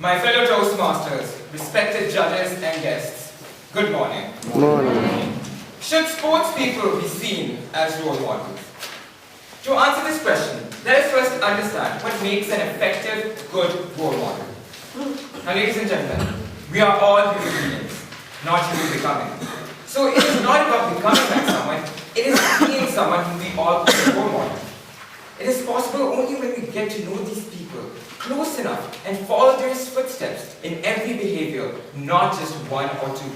My fellow Toastmasters, respected judges and guests, good morning. Good morning. Should sports people be seen as role models? To answer this question, let us first understand what makes an effective, good role model. Now, ladies and gentlemen, we are all human beings, not human becoming. So it is not about becoming like someone, it is being someone who we all call a role model. It is possible only when we get to know these people close enough and follow their footsteps in every behavior, not just one or two.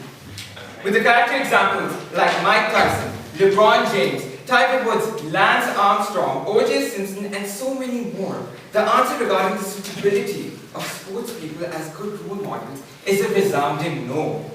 With the character examples like Mike Tyson, LeBron James, Tiger Woods, Lance Armstrong, O.J. Simpson, and so many more, the answer regarding the suitability of sports people as good role models is a resounding no.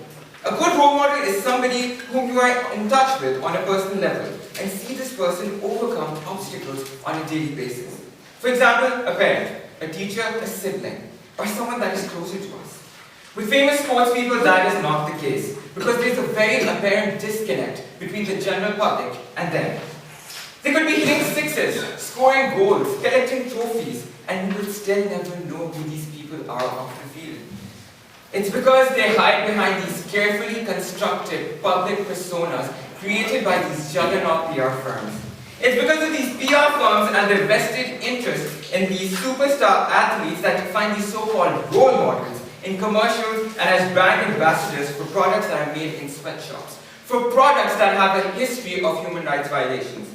A good role model is somebody whom you are in touch with on a personal level and see this person overcome obstacles on a daily basis. For example, a parent, a teacher, a sibling, or someone that is closer to us. With famous sports people, that is not the case, because there is a very apparent disconnect between the general public and them. They could be hitting sixes, scoring goals, collecting trophies, and you will still never know who these people are off the field. It's because they hide behind these carefully constructed public personas created by these juggernaut PR firms. It's because of these PR firms and their vested interest in these superstar athletes that define these so-called role models in commercials and as brand ambassadors for products that are made in sweatshops, for products that have a history of human rights violations.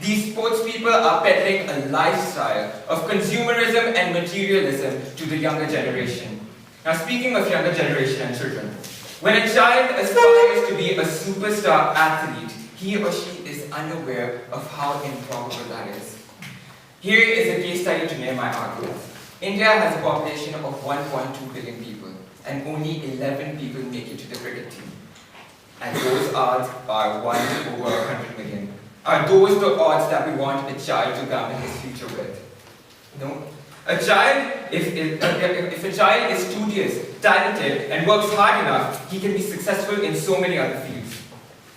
These sports people are peddling a lifestyle of consumerism and materialism to the younger generation. Now, speaking of younger generation and children, when a child aspires to be a superstar athlete, he or she is unaware of how improbable that is. Here is a case study to nail my argument. India has a population of 1.2 billion people, and only 11 people make it to the cricket team. And those odds are 1 to over 100 million. Are those the odds that we want a child to gamble his future with? No. A child, if a child is studious, talented, and works hard enough, he can be successful in so many other fields.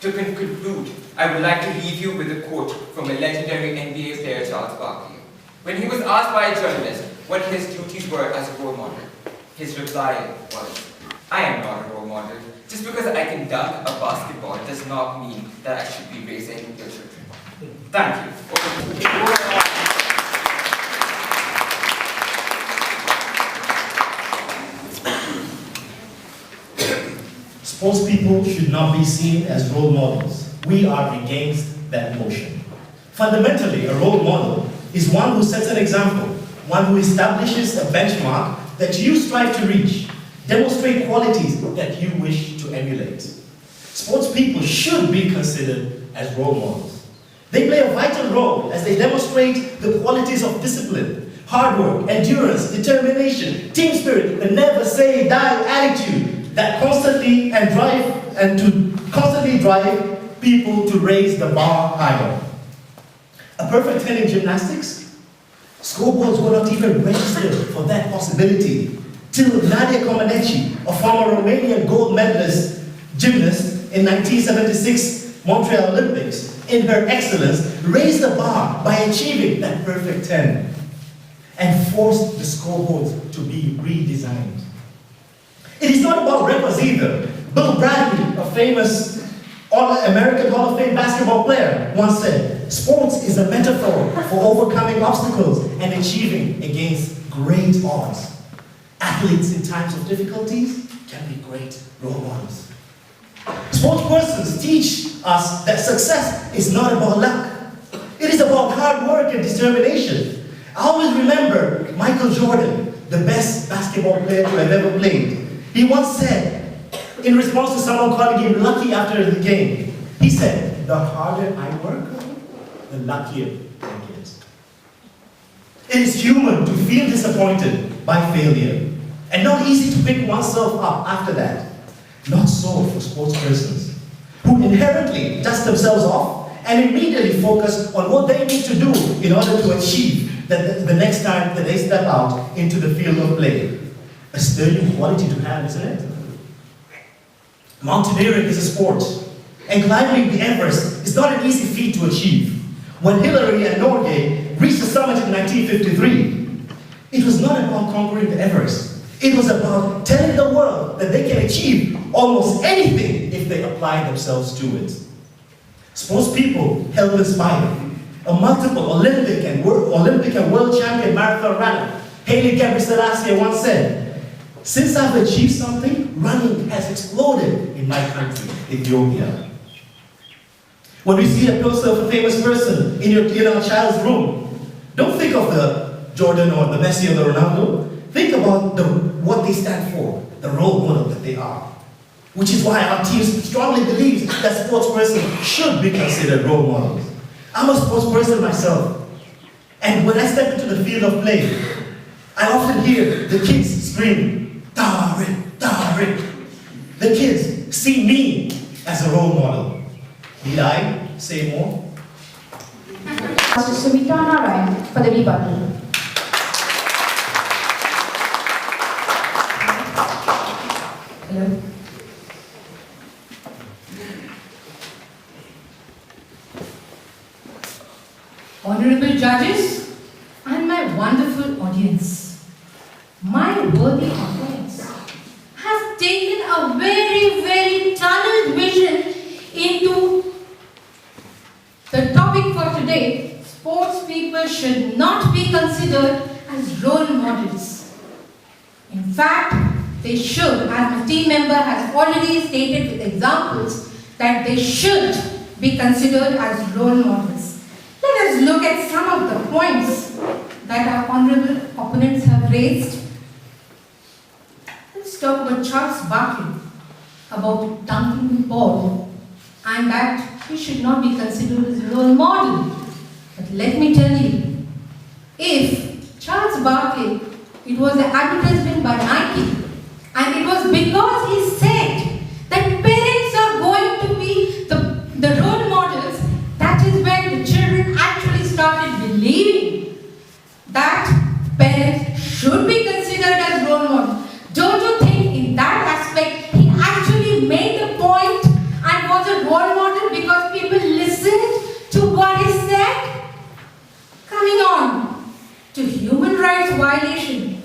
To conclude, I would like to leave you with a quote from a legendary NBA player, Charles Barkley. When he was asked by a journalist what his duties were as a role model, his reply was, "I am not a role model. Just because I can dunk a basketball does not mean that I should be raising your children." Thank you. Sports people should not be seen as role models. We are against that notion. Fundamentally, a role model is one who sets an example, one who establishes a benchmark that you strive to reach, demonstrate qualities that you wish to emulate. Sports people should be considered as role models. They play a vital role as they demonstrate the qualities of discipline, hard work, endurance, determination, team spirit, the never say die attitude that constantly drive people to raise the bar higher. A perfect 10 in gymnastics? Scoreboards were not even registered for that possibility till Nadia Comaneci, a former Romanian gold medalist gymnast in 1976 Montreal Olympics, in her excellence, raised the bar by achieving that perfect 10 and forced the scoreboards to be redesigned. It is not about records either. Bill Bradley, a famous American Hall of Fame basketball player, once said, "Sports is a metaphor for overcoming obstacles and achieving against great odds." Athletes in times of difficulties can be great role models. Sports persons teach us that success is not about luck. It is about hard work and determination. I always remember Michael Jordan, the best basketball player to have ever played. He once said, in response to someone calling him lucky after the game, he said, "The harder I work, the luckier I get." It is human to feel disappointed by failure, and not easy to pick oneself up after that. Not so for sports persons, who inherently dust themselves off and immediately focus on what they need to do in order to achieve the next time that they step out into the field of play. A sterling quality to have, isn't it? Mountaineering is a sport, and climbing the Everest is not an easy feat to achieve. When Hillary and Norgay reached the summit in 1953, it was not about conquering the Everest. It was about telling the world that they can achieve almost anything if they apply themselves to it. Sports people help inspire. A multiple Olympic and world champion marathon runner, Haile Gebrselassie, once said, "Since I've achieved something, running has exploded in my country, Ethiopia." When we see a poster of a famous person in our child's room, don't think of the Jordan or the Messi or the Ronaldo. Think about what they stand for, the role model that they are. Which is why our team strongly believes that sports persons should be considered role models. I'm a sports person myself. And when I step into the field of play, I often hear the kids scream, "Tariq, Tariq." The kids see me as a role model. Need I say more? Master Sumita Narayan for the rebuttal. Hello. Honorable judges and my wonderful audience, my worthy opponents have taken a very, very tunneled vision into the topic for today. Sports people should not be considered as role models. In fact, they should, as my team member has already stated with examples, that they should be considered as role models. Let us look at some of the points that our honorable opponents have raised. Let's talk about Charles Barkley, about dunking the ball, and that he should not be considered as a role model. But let me tell you, if Charles Barkley, it was an advertisement by Nike, and it was because he said that parents are going to be the role models, that is when the children actually started believing that parents should be considered as role models. Don't you think in that aspect he actually made the point and was a role model because people listened to what he said? Coming on to human rights violation.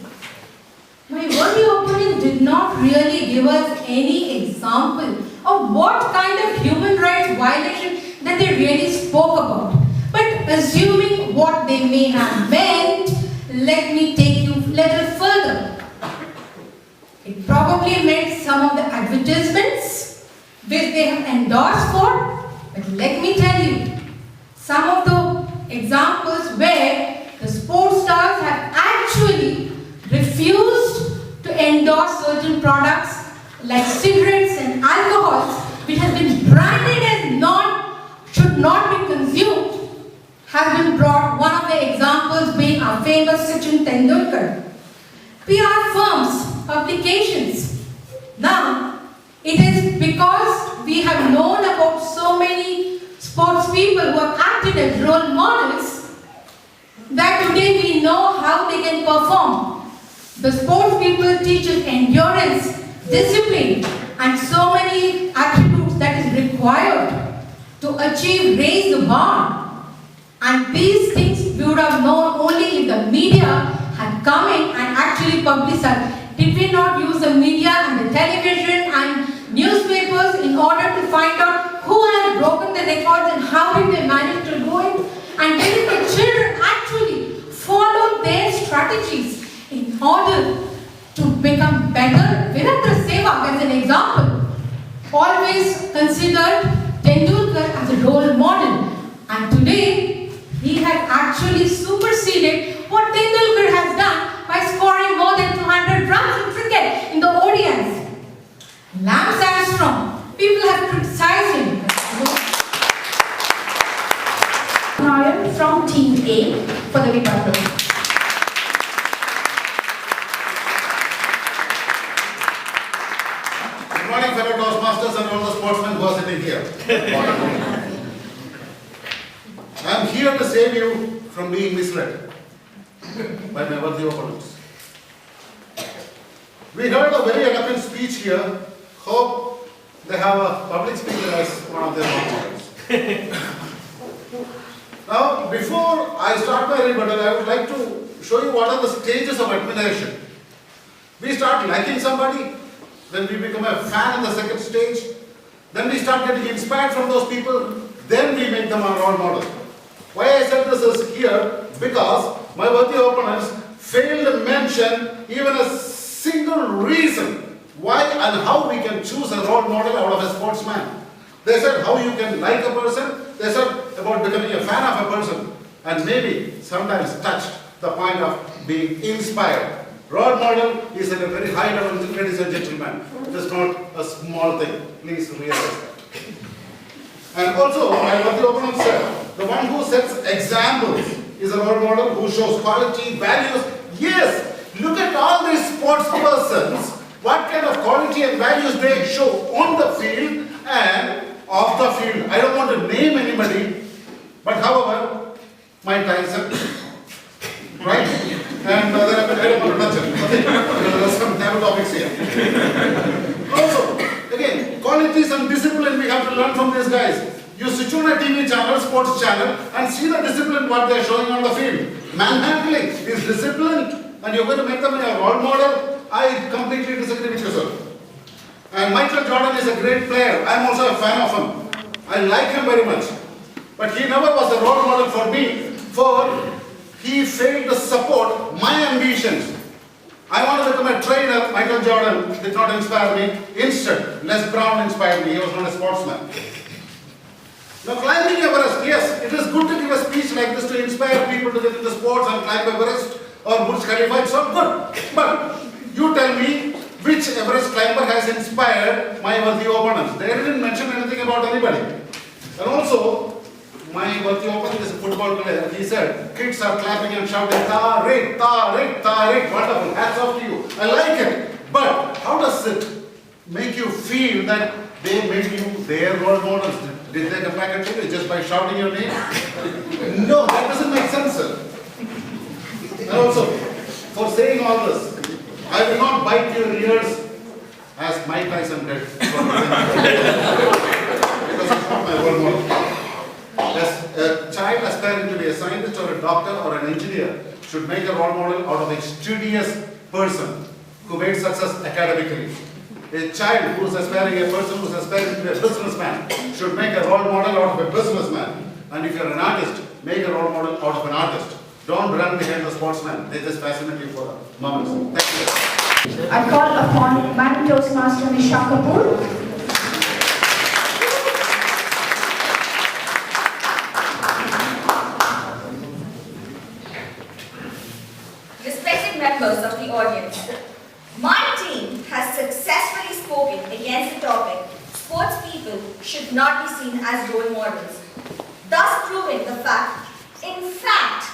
My worthy opponent did not really give us any example of what kind of human rights violation that they really spoke about. But assuming what they may have meant, let me take you a little further. It probably meant some of the advertisements which they have endorsed for. But let me tell you, some of the examples where the sports stars have actually refused to endorse certain products like cigarettes and alcohols, which has been branded as should not be consumed, have been brought. One of the examples being our famous Sachin Tendulkar. PR firms, publications. Now, it is because we have known about so many sports people who have acted as role models that today we know how they can perform. The sports people teach us endurance, discipline, and so many attributes that is required to achieve, raise the bar. And these things we would have known only if the media had come in and actually publicized. Did we not use the media and the television and newspapers in order to find out who has broken the records and how did they manage to do it? And did the children actually follow their strategies in order to become better? Virendra Sehwag, as an example, always considered Tendulkar as a role model. And today, he has actually superseded what Tendulkar has done by scoring more than 200 runs in cricket in the ODIs. Lance Armstrong, people have criticized him. Narayan from Team A for the rebuttal. Good morning, fellow Toastmasters and all the sportsmen who are sitting here. I am here to save you from being misled by my worthy opponents. We heard a very eloquent speech here. Hope they have a public speaker as one of their role models. Now, before I start my rebuttal, I would like to show you what are the stages of admiration We start liking somebody, then we become a fan in the second stage, then we start getting inspired from those people, then we make them our role model. Why I said this is here, because my worthy opponents failed to mention even a single reason why and how we can choose a role model out of a sportsman. They said how you can like a person, they said about becoming a fan of a person, and maybe sometimes touched the point of being inspired. Role model is at a very high level, ladies and gentlemen. It is not a small thing. Please realize that. And also, my worthy opponent said, the one who sets examples is a role model, who shows quality, values. Yes, look at all these sports persons, what kind of quality and values they show on the field and off the field. I don't want to name anybody, but however, Mike Tyson, right? And I don't want to touch it. Okay, there are some taboo topics here. Also, again, qualities and discipline we have to learn from these guys. You switch on a TV channel, sports channel, and see the discipline what they are showing on the field. Manhandling is discipline, and you're going to make them a role model. I completely disagree with you, sir. And Michael Jordan is a great player. I'm also a fan of him. I like him very much. But he never was a role model for me, for he failed to support my ambitions. I want to become a trainer. Michael Jordan did not inspire me. Instead, Les Brown inspired me. He was not a sportsman. Now, climbing Everest, yes, it is good to give a speech like this to inspire people to get into sports and climb Everest or Burj Khalifa. It's all good. But you tell me which Everest climber has inspired my worthy opponents. They didn't mention anything about anybody. And also, my worthy opponent is a football player. He said, kids are clapping and shouting, Tariq, Tariq, Tariq. Wonderful. Hats off to you. I like it. But how does it make you feel that they made you their role models? Did they come back and tell you just by shouting your name? No, that doesn't make sense, sir. And also, for saying all this, I will not bite your ears as Mike Tyson did. Because it's not my role model. As a child aspiring to be a scientist or a doctor or an engineer should make a role model out of a studious person who made success academically. A child who is aspiring, a person who is aspiring to be a businessman should make a role model out of a businessman. And if you're an artist, make a role model out of an artist. Don't run behind the sportsman. They just fascinate you for moments. Thank you. I call upon Madam Toastmaster Nisha Kapoor. Respected members of the audience, my team has successfully spoken against the topic, sports people should not be seen as role models, thus proving the fact, in fact,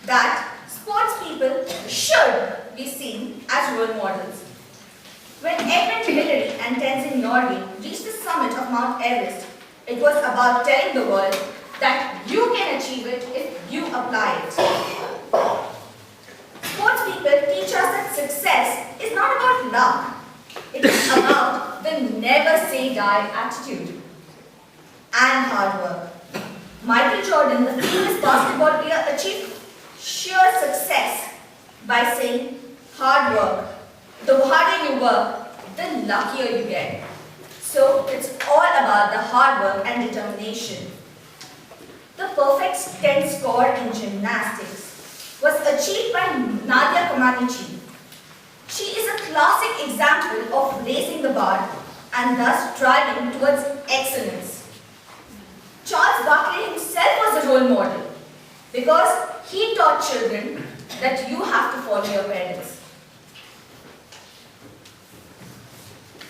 that sports people should be seen as role models. When Edmund Hillary and Tenzin Norgay reached the summit of Mount Everest, it was about telling the world that you can achieve it if you apply it. Sports people teach us that success is not about luck. It is about the never say die attitude and hard work. Michael Jordan, the famous basketball player, achieved sheer success by saying hard work. The harder you work, the luckier you get. So it's all about the hard work and determination. The perfect 10 score in gymnastics was achieved by Nadia Comaneci. She is a classic example of raising the bar and thus striving towards excellence. Charles Barkley himself was a role model because he taught children that you have to follow your parents.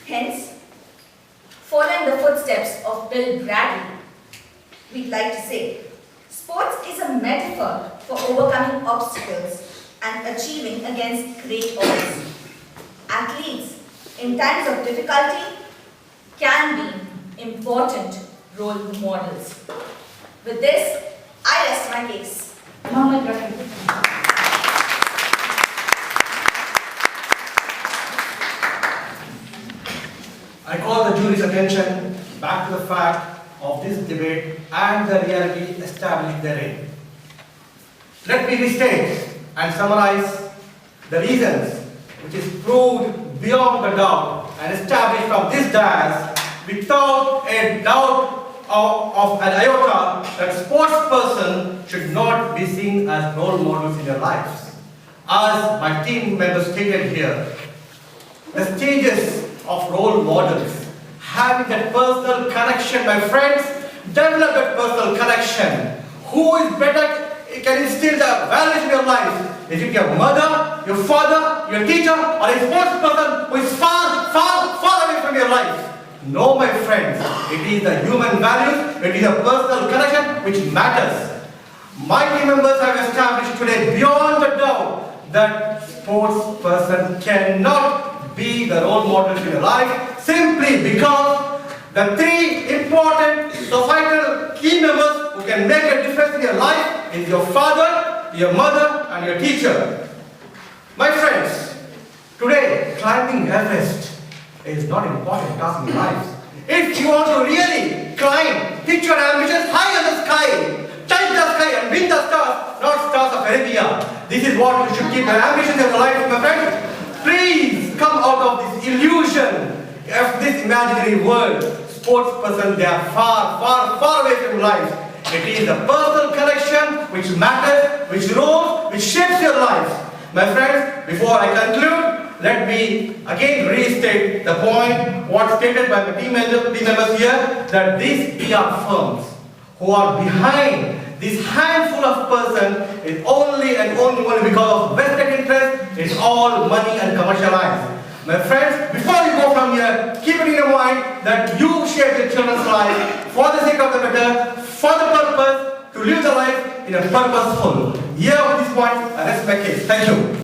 Hence, following the footsteps of Bill Bradley, we'd like to say, sports is a metaphor for overcoming obstacles and achieving against great odds. Athletes, in times of difficulty, can be important role models. With this, I rest my case. Mohammed Rafi. I call the jury's attention back to the fact of this debate and the reality established therein. Let me restate and summarize the reasons which is proved beyond the doubt and established from this dais without a doubt of an iota that sports person should not be seen as role models in their lives. As my team members stated here, the stages of role models, having that personal connection, my friends, develop that personal connection. Who is better can instill the values in your life? Is it your mother, your father, your teacher, or a sports person who is far, far, far away from your life? No, my friends, it is the human values, it is a personal connection which matters. My team members have established today beyond the doubt that sports person cannot be the role model in your life simply because the three important societal key members who can make a difference in your life is your father, your mother, and your teacher. My friends, today climbing Everest is not an important task in life. If you want to really climb, hit your ambitions high in the sky, touch the sky and win the stars, not stars of Arabia. This is what you should keep your ambitions in your life, my friends. Please come out of this illusion of this imaginary world. Sports person, they are far, far, far away from life. It is the personal connection which matters, which rules, which shapes your life. My friends, before I conclude, let me again restate the point what stated by the team members here, that these PR firms who are behind this handful of persons is only and only because of vested interest. It's all money and commercialized. My friends, before you go from here, keep it in your mind that you shape your children's life for the sake of the better, for the purpose to live the life in a purposeful. Here at this point, I rest my case. Thank you.